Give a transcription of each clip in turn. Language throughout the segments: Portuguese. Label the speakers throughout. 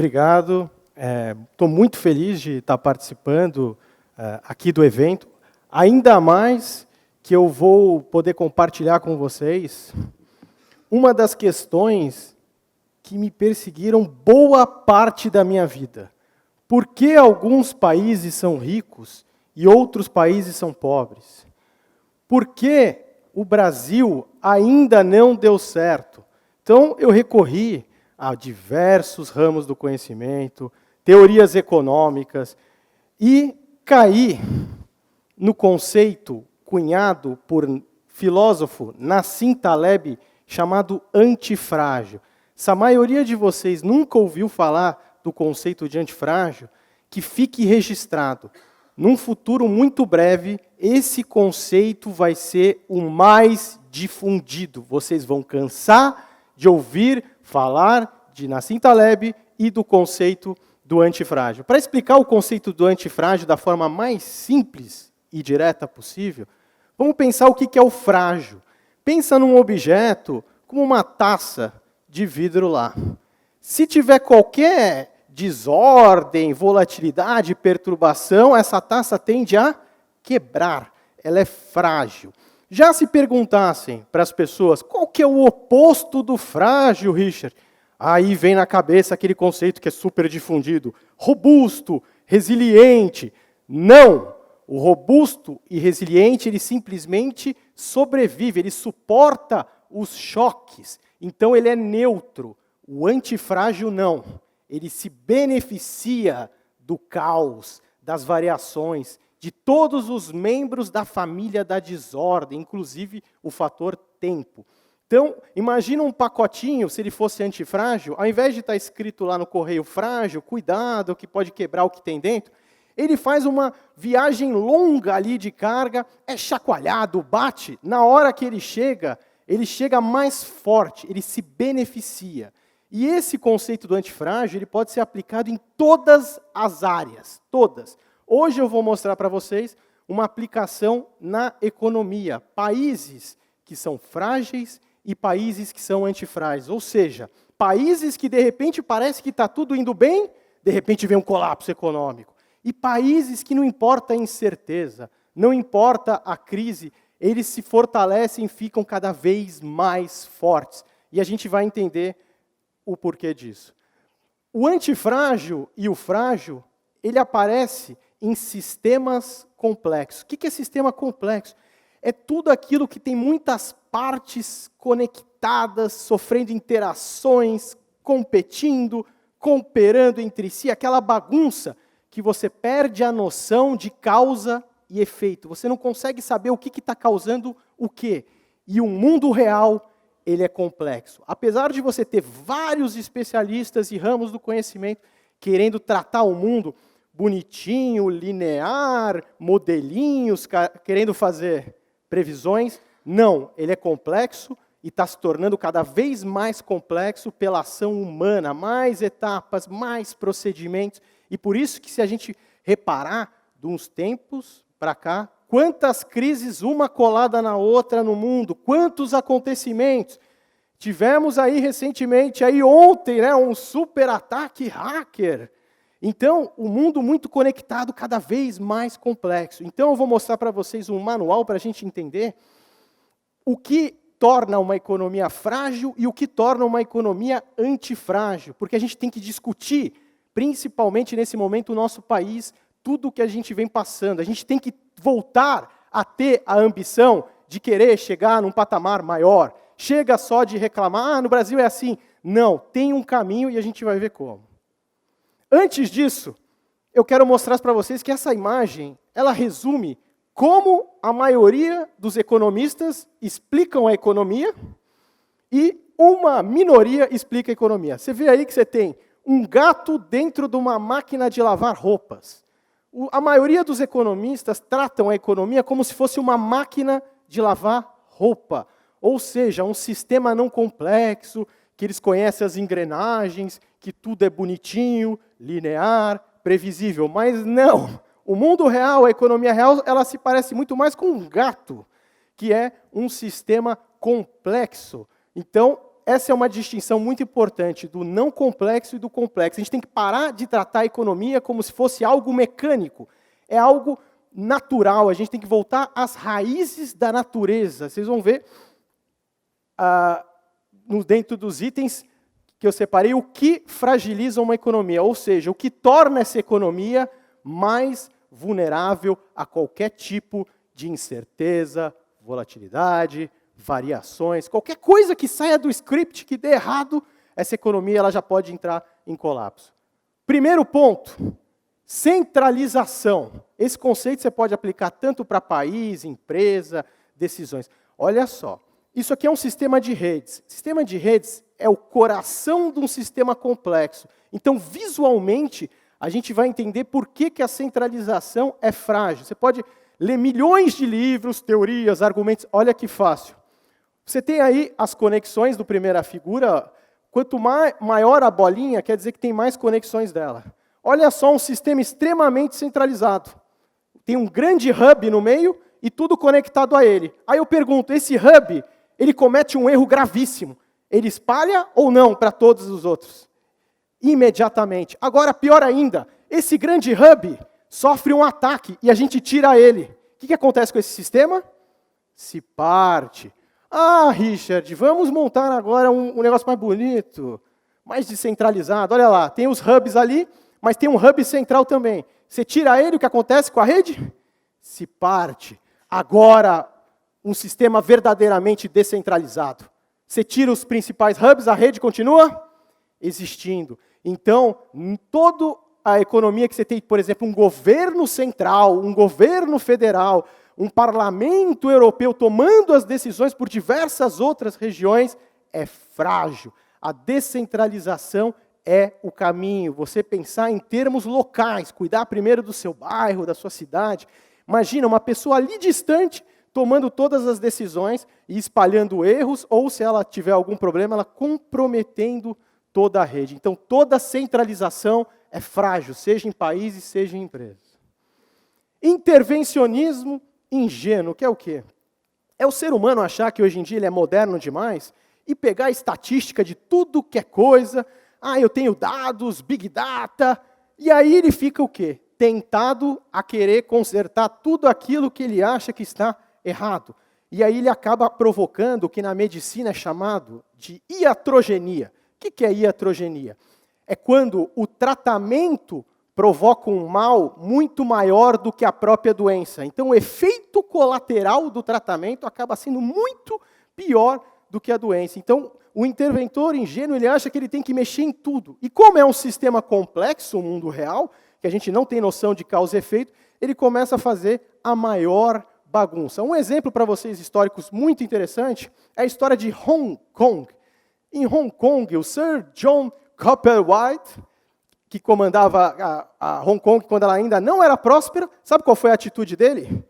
Speaker 1: obrigado. Estou muito feliz de estar participando aqui do evento. Ainda mais que eu vou poder compartilhar com vocês uma das questões que me perseguiram boa parte da minha vida. Por que alguns países são ricos e outros países são pobres? Por que o Brasil ainda não deu certo? Então, eu recorri a diversos ramos do conhecimento, teorias econômicas, e caí no conceito cunhado por filósofo Nassim Taleb, chamado antifrágil. Se a maioria de vocês nunca ouviu falar do conceito de antifrágil, que fique registrado. Num futuro muito breve, esse conceito vai ser o mais difundido. Vocês vão cansar de ouvir falar de Nassim Taleb e do conceito do antifrágil. Para explicar o conceito do antifrágil da forma mais simples e direta possível, vamos pensar o que é o frágil. Pensa num objeto como uma taça de vidro lá. Se tiver qualquer desordem, volatilidade, perturbação, essa taça tende a quebrar. Ela é frágil. Já se perguntassem para as pessoas qual que é o oposto do frágil, Richard? Aí vem na cabeça aquele conceito que é super difundido. Robusto, resiliente. Não! O robusto e resiliente, ele simplesmente sobrevive, ele suporta os choques. Então, ele é neutro. O antifrágil, não. Ele se beneficia do caos, das variações, de todos os membros da família da desordem, inclusive o fator tempo. Então, imagina um pacotinho, se ele fosse antifrágil, ao invés de estar escrito lá no correio frágil, cuidado, que pode quebrar o que tem dentro, ele faz uma viagem longa ali de carga, é chacoalhado, bate, na hora que ele chega mais forte, ele se beneficia. E esse conceito do antifrágil, ele pode ser aplicado em todas as áreas, todas. Hoje eu vou mostrar para vocês uma aplicação na economia. Países que são frágeis e países que são antifrágeis. Ou seja, países que de repente parece que está tudo indo bem, de repente vem um colapso econômico. E países que não importa a incerteza, não importa a crise, eles se fortalecem e ficam cada vez mais fortes. E a gente vai entender o porquê disso. O antifrágil e o frágil, ele aparece em sistemas complexos. O que é sistema complexo? É tudo aquilo que tem muitas partes conectadas, sofrendo interações, competindo, cooperando entre si, aquela bagunça que você perde a noção de causa e efeito. Você não consegue saber o que está causando o quê. E o mundo real, ele é complexo. Apesar de você ter vários especialistas e ramos do conhecimento querendo tratar o mundo bonitinho, linear, modelinhos, querendo fazer previsões, não, ele é complexo e está se tornando cada vez mais complexo pela ação humana, mais etapas, mais procedimentos. E por isso que se a gente reparar de uns tempos para cá, quantas crises uma colada na outra no mundo, quantos acontecimentos. Tivemos aí recentemente, aí ontem, um super ataque hacker. Então, o mundo muito conectado, cada vez mais complexo. Então, eu vou mostrar para vocês um manual para a gente entender o que torna uma economia frágil e o que torna uma economia antifrágil. Porque a gente tem que discutir, principalmente nesse momento, o nosso país, tudo o que a gente vem passando. A gente tem que voltar a ter a ambição de querer chegar num patamar maior. Chega só de reclamar, no Brasil é assim. Não, tem um caminho e a gente vai ver como. Antes disso, eu quero mostrar para vocês que essa imagem, ela resume como a maioria dos economistas explicam a economia e uma minoria explica a economia. Você vê aí que você tem um gato dentro de uma máquina de lavar roupas. A maioria dos economistas tratam a economia como se fosse uma máquina de lavar roupa. Ou seja, um sistema não complexo, que eles conhecem as engrenagens, que tudo é bonitinho, linear, previsível. Mas não! O mundo real, a economia real, ela se parece muito mais com um gato, que é um sistema complexo. Então, essa é uma distinção muito importante do não complexo e do complexo. A gente tem que parar de tratar a economia como se fosse algo mecânico. É algo natural, a gente tem que voltar às raízes da natureza. Vocês vão ver, dentro dos itens que eu separei, o que fragiliza uma economia, ou seja, o que torna essa economia mais vulnerável a qualquer tipo de incerteza, volatilidade, variações, qualquer coisa que saia do script que dê errado, essa economia ela já pode entrar em colapso. Primeiro ponto, centralização. Esse conceito você pode aplicar tanto para país, empresa, decisões. Olha só, isso aqui é um sistema de redes. Sistema de redes é o coração de um sistema complexo. Então, visualmente, a gente vai entender por que a centralização é frágil. Você pode ler milhões de livros, teorias, argumentos. Olha que fácil. Você tem aí as conexões do primeira figura. Quanto maior a bolinha, quer dizer que tem mais conexões dela. Olha só um sistema extremamente centralizado. Tem um grande hub no meio e tudo conectado a ele. Aí eu pergunto, esse hub, ele comete um erro gravíssimo. Ele espalha ou não para todos os outros? Imediatamente. Agora, pior ainda, esse grande hub sofre um ataque e a gente tira ele. O que acontece com esse sistema? Se parte. Ah, Richard, vamos montar agora um negócio mais bonito, mais descentralizado. Olha lá, tem os hubs ali, mas tem um hub central também. Você tira ele, o que acontece com a rede? Se parte. Agora, um sistema verdadeiramente descentralizado. Você tira os principais hubs, a rede continua existindo. Então, em toda a economia que você tem, por exemplo, um governo central, um governo federal, um parlamento europeu tomando as decisões por diversas outras regiões, é frágil. A descentralização é o caminho. Você pensar em termos locais, cuidar primeiro do seu bairro, da sua cidade. Imagina uma pessoa ali distante tomando todas as decisões e espalhando erros, ou se ela tiver algum problema, ela comprometendo toda a rede. Então, toda centralização é frágil, seja em países, seja em empresas. Intervencionismo ingênuo, que é o quê? É o ser humano achar que hoje em dia ele é moderno demais e pegar a estatística de tudo que é coisa. Ah, eu tenho dados, big data, e aí ele fica o quê? Tentado a querer consertar tudo aquilo que ele acha que está errado. E aí ele acaba provocando o que na medicina é chamado de iatrogenia. O que é iatrogenia? É quando o tratamento provoca um mal muito maior do que a própria doença. Então, o efeito colateral do tratamento acaba sendo muito pior do que a doença. Então, o interventor ingênuo, ele acha que ele tem que mexer em tudo. E como é um sistema complexo, o mundo real, que a gente não tem noção de causa e efeito, ele começa a fazer a maior bagunça. Um exemplo para vocês históricos muito interessante é a história de Hong Kong. Em Hong Kong, o Sir John Copperwhite, que comandava a Hong Kong quando ela ainda não era próspera, sabe qual foi a atitude dele?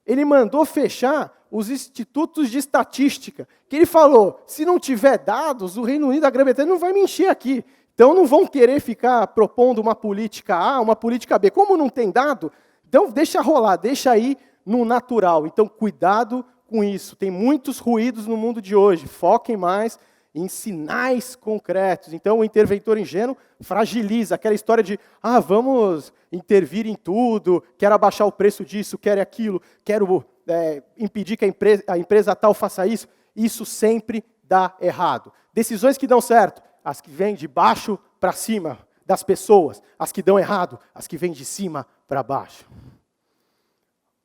Speaker 1: Ele mandou fechar os institutos de estatística, que ele falou, se não tiver dados, o Reino Unido, a Grã-Bretanha não vai me encher aqui. Então não vão querer ficar propondo uma política A, uma política B. Como não tem dado, então deixa rolar, deixa aí no natural. Então cuidado com isso. Tem muitos ruídos no mundo de hoje. Foquem mais em sinais concretos. Então, o interventor ingênuo fragiliza aquela história de vamos intervir em tudo, quero abaixar o preço disso, quero aquilo, quero impedir que a empresa tal faça isso. Isso sempre dá errado. Decisões que dão certo, as que vêm de baixo para cima das pessoas. As que dão errado, as que vêm de cima para baixo.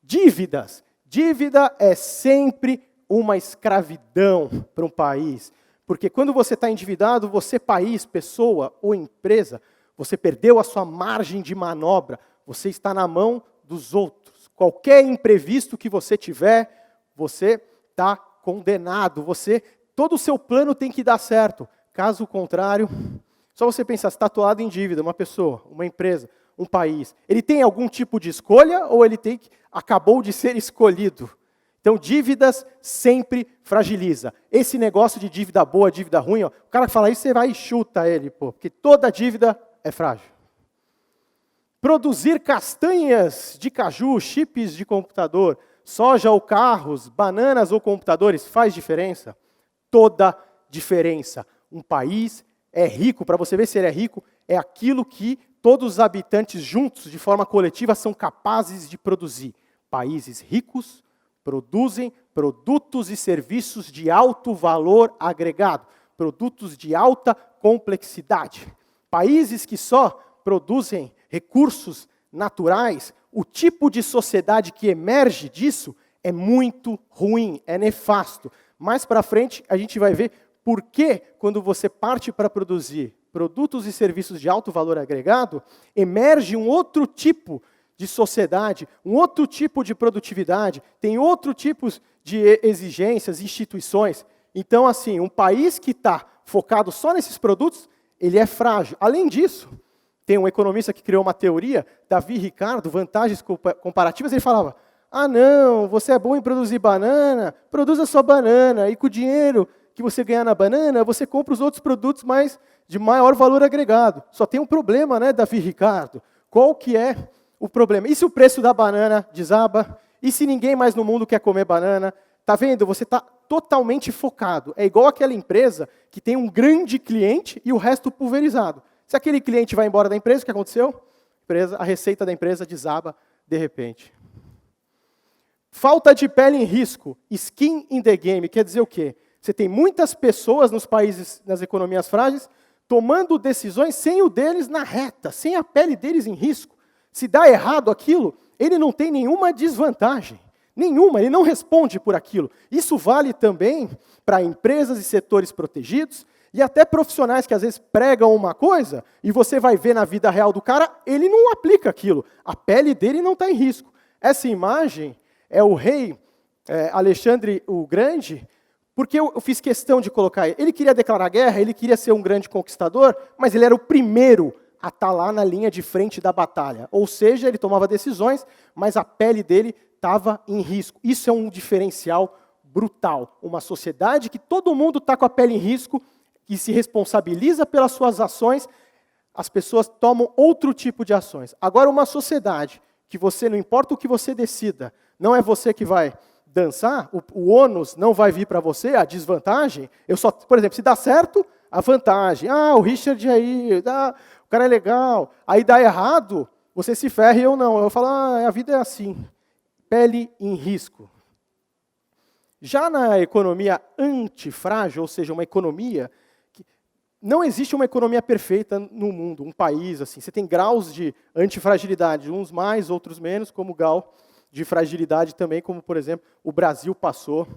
Speaker 1: Dívidas. Dívida é sempre uma escravidão para um país. Porque quando você está endividado, você, país, pessoa ou empresa, você perdeu a sua margem de manobra, você está na mão dos outros. Qualquer imprevisto que você tiver, você está condenado. Todo o seu plano tem que dar certo. Caso contrário, só você pensar, se está atolado em dívida, uma pessoa, uma empresa, um país, ele tem algum tipo de escolha ou ele acabou de ser escolhido? Então, dívidas sempre fragiliza. Esse negócio de dívida boa, dívida ruim, o cara que fala isso, você vai e chuta ele, porque toda dívida é frágil. Produzir castanhas de caju, chips de computador, soja ou carros, bananas ou computadores, faz diferença? Toda diferença. Um país é rico, para você ver se ele é rico, é aquilo que todos os habitantes juntos, de forma coletiva, são capazes de produzir. Países ricos produzem produtos e serviços de alto valor agregado, produtos de alta complexidade. Países que só produzem recursos naturais, o tipo de sociedade que emerge disso é muito ruim, é nefasto. Mais para frente, a gente vai ver por que, quando você parte para produzir produtos e serviços de alto valor agregado, emerge um outro tipo de sociedade, um outro tipo de produtividade, tem outro tipo de exigências, instituições. Então, assim, um país que está focado só nesses produtos, ele é frágil. Além disso, tem um economista que criou uma teoria, Davi Ricardo, vantagens comparativas, ele falava, não, você é bom em produzir banana, produza só banana, e com o dinheiro que você ganhar na banana, você compra os outros produtos de maior valor agregado. Só tem um problema, né, Davi Ricardo? Qual que é o problema? E se o preço da banana desaba? E se ninguém mais no mundo quer comer banana? Tá vendo? Você está totalmente focado. É igual aquela empresa que tem um grande cliente e o resto pulverizado. Se aquele cliente vai embora da empresa, o que aconteceu? A receita da empresa desaba de repente. Falta de pele em risco, skin in the game, quer dizer o quê? Você tem muitas pessoas nos países, nas economias frágeis, tomando decisões sem o deles na reta, sem a pele deles em risco. Se dá errado aquilo, ele não tem nenhuma desvantagem. Nenhuma, ele não responde por aquilo. Isso vale também para empresas e setores protegidos, e até profissionais que às vezes pregam uma coisa, e você vai ver na vida real do cara, ele não aplica aquilo. A pele dele não está em risco. Essa imagem é o rei Alexandre o Grande, porque eu fiz questão de colocar ele. Ele queria declarar guerra, ele queria ser um grande conquistador, mas ele era o primeiro a estar lá na linha de frente da batalha. Ou seja, ele tomava decisões, mas a pele dele estava em risco. Isso é um diferencial brutal. Uma sociedade que todo mundo está com a pele em risco, que se responsabiliza pelas suas ações, as pessoas tomam outro tipo de ações. Agora, uma sociedade que você, não importa o que você decida, não é você que vai dançar, o ônus não vai vir para você, a desvantagem, por exemplo, se dá certo, a vantagem, o Richard aí, o cara é legal, aí dá errado, você se ferra e eu não. Eu falo, a vida é assim, pele em risco. Já na economia antifrágil, ou seja, uma economia, não existe uma economia perfeita no mundo, um país, assim, você tem graus de antifragilidade, uns mais, outros menos, como grau de fragilidade também, como, por exemplo, o Brasil passou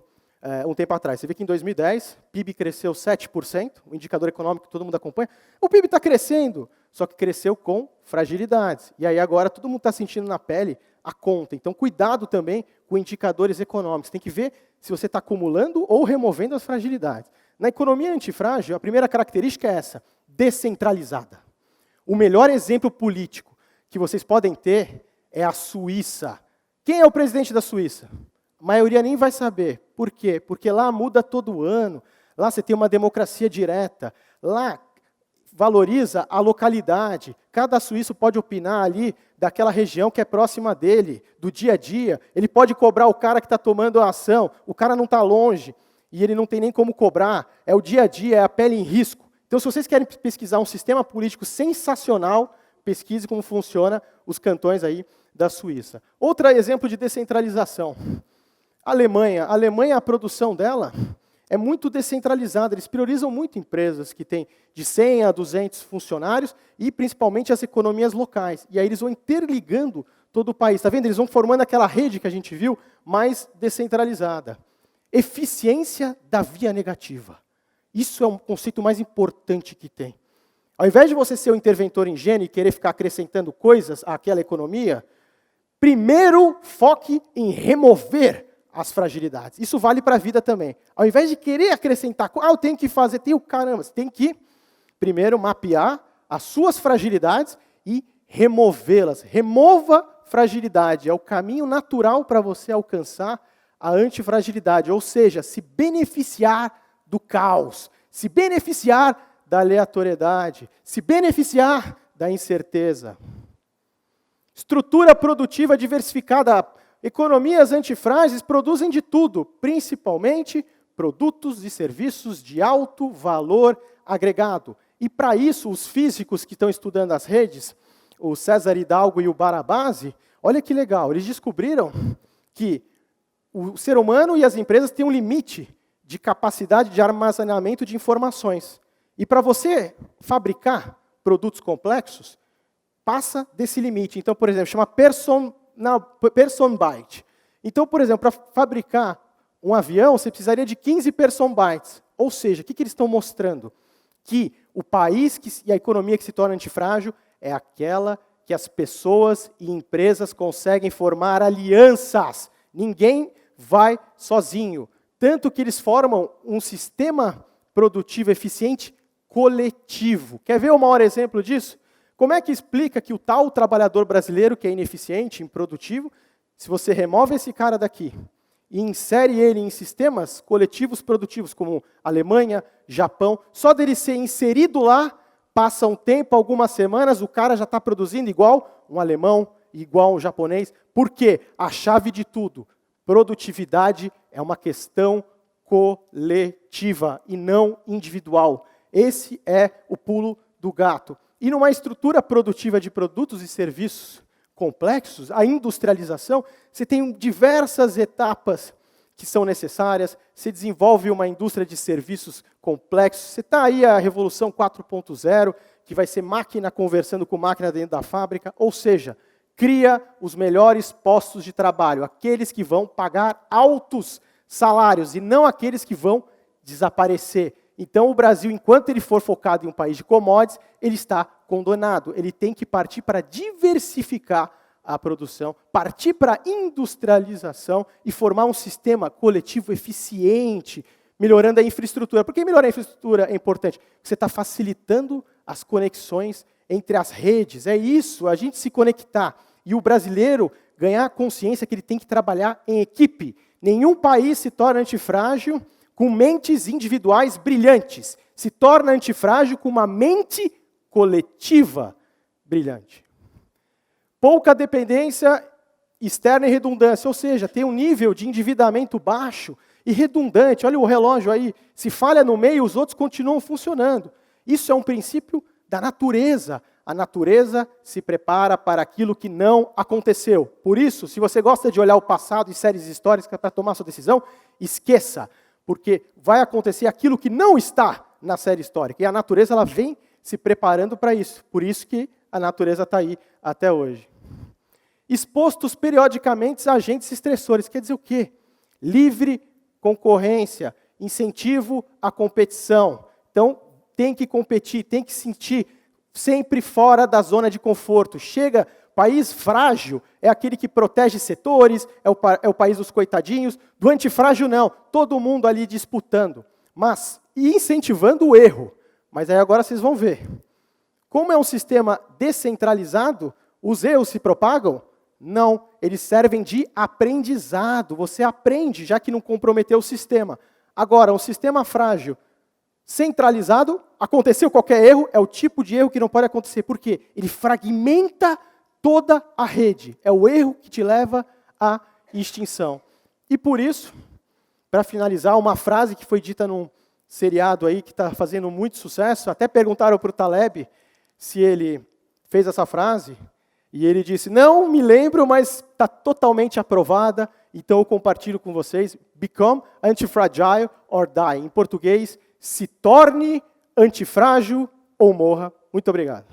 Speaker 1: um tempo atrás. Você vê que em 2010, PIB cresceu 7%, o indicador econômico que todo mundo acompanha. O PIB está crescendo, só que cresceu com fragilidades. E aí agora todo mundo está sentindo na pele a conta. Então, cuidado também com indicadores econômicos. Tem que ver se você está acumulando ou removendo as fragilidades. Na economia antifrágil, a primeira característica é essa, descentralizada. O melhor exemplo político que vocês podem ter é a Suíça. Quem é o presidente da Suíça? A maioria nem vai saber. Por quê? Porque lá muda todo ano, lá você tem uma democracia direta, lá valoriza a localidade, cada suíço pode opinar ali daquela região que é próxima dele, do dia a dia, ele pode cobrar o cara que está tomando a ação, o cara não está longe, e ele não tem nem como cobrar, é o dia a dia, é a pele em risco. Então, se vocês querem pesquisar um sistema político sensacional, pesquise como funciona os cantões aí da Suíça. Outro exemplo de descentralização. A Alemanha, a produção dela é muito descentralizada. Eles priorizam muito empresas que têm de 100 a 200 funcionários e principalmente as economias locais. E aí eles vão interligando todo o país. Está vendo? Eles vão formando aquela rede que a gente viu, mais descentralizada. Eficiência da via negativa. Isso é um conceito mais importante que tem. Ao invés de você ser um interventor ingênuo e querer ficar acrescentando coisas àquela economia, primeiro foque em remover as fragilidades. Isso vale para a vida também. Ao invés de querer acrescentar, eu tenho que fazer, você tem que primeiro mapear as suas fragilidades e removê-las. Remova fragilidade, é o caminho natural para você alcançar a antifragilidade, ou seja, se beneficiar do caos, se beneficiar da aleatoriedade, se beneficiar da incerteza. Estrutura produtiva diversificada. Economias antifrágeis produzem de tudo, principalmente produtos e serviços de alto valor agregado. E para isso, os físicos que estão estudando as redes, o César Hidalgo e o Barabasi, olha que legal, eles descobriram que o ser humano e as empresas têm um limite de capacidade de armazenamento de informações. E para você fabricar produtos complexos, passa desse limite. Então, por exemplo, chama person byte. Então, por exemplo, para fabricar um avião, você precisaria de 15 person bytes. Ou seja, o que eles estão mostrando? Que o país e a economia que se torna antifrágil é aquela que as pessoas e empresas conseguem formar alianças. Ninguém vai sozinho. Tanto que eles formam um sistema produtivo eficiente coletivo. Quer ver o maior exemplo disso? Como é que explica que o tal trabalhador brasileiro, que é ineficiente, improdutivo, se você remove esse cara daqui e insere ele em sistemas coletivos produtivos, como Alemanha, Japão, só dele ser inserido lá, passa um tempo, algumas semanas, o cara já está produzindo igual um alemão, igual um japonês. Por quê? A chave de tudo. Produtividade é uma questão coletiva e não individual. Esse é o pulo do gato. E numa estrutura produtiva de produtos e serviços complexos, a industrialização, você tem diversas etapas que são necessárias, você desenvolve uma indústria de serviços complexos, você está aí a Revolução 4.0, que vai ser máquina conversando com máquina dentro da fábrica, ou seja, cria os melhores postos de trabalho, aqueles que vão pagar altos salários e não aqueles que vão desaparecer. Então, o Brasil, enquanto ele for focado em um país de commodities, ele está condenado. Ele tem que partir para diversificar a produção, partir para a industrialização e formar um sistema coletivo eficiente, melhorando a infraestrutura. Por que melhorar a infraestrutura é importante? Porque você está facilitando as conexões entre as redes. É isso, a gente se conectar. E o brasileiro ganhar consciência que ele tem que trabalhar em equipe. Nenhum país se torna antifrágil com mentes individuais brilhantes. Se torna antifrágil com uma mente coletiva brilhante. Pouca dependência externa e redundância, ou seja, tem um nível de endividamento baixo e redundante. Olha o relógio aí, se falha no meio, os outros continuam funcionando. Isso é um princípio da natureza. A natureza se prepara para aquilo que não aconteceu. Por isso, se você gosta de olhar o passado e séries históricas para tomar sua decisão, esqueça, porque vai acontecer aquilo que não está na série histórica. E a natureza ela vem se preparando para isso. Por isso que a natureza está aí até hoje. Expostos periodicamente a agentes estressores. Quer dizer o quê? Livre concorrência, incentivo à competição. Então, tem que competir, tem que sentir sempre fora da zona de conforto. Chega, país frágil é aquele que protege setores, é o país dos coitadinhos. Do antifrágil, não. Todo mundo ali disputando. Mas, e incentivando o erro. Mas aí agora vocês vão ver. Como é um sistema descentralizado, os erros se propagam? Não, eles servem de aprendizado. Você aprende, já que não comprometeu o sistema. Agora, um sistema frágil, centralizado, aconteceu qualquer erro, é o tipo de erro que não pode acontecer. Por quê? Ele fragmenta toda a rede. É o erro que te leva à extinção. E por isso, para finalizar, uma frase que foi dita num seriado aí que está fazendo muito sucesso, até perguntaram para o Taleb se ele fez essa frase, e ele disse, não me lembro, mas está totalmente aprovada, então eu compartilho com vocês, become antifragile or die. Em português, se torne antifrágil ou morra. Muito obrigado.